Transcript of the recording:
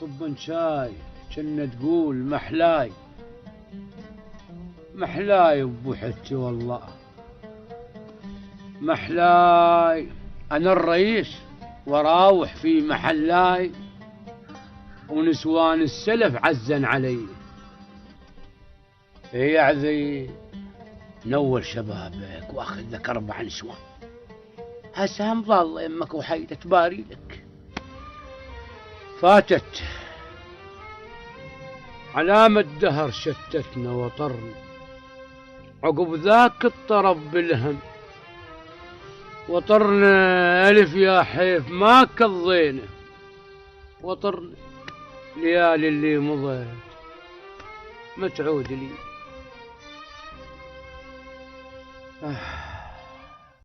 صب شاي كنا تقول محلاي محلاي ابو حتي والله محلاي. انا الرئيس وراوح في محلاي ونسوان السلف عزن علي. يا عذي نول شبابك واخذ لك 4 نسوان هسه هم ضال يمك وحيدة تباري لك. فاتت علامة دهر شتتنا وطرنا عقب ذاك الطرف بالهم وطرنا ألف يا حيف ما كضينا وطرنا ليالي اللي مضت ما تعود لي.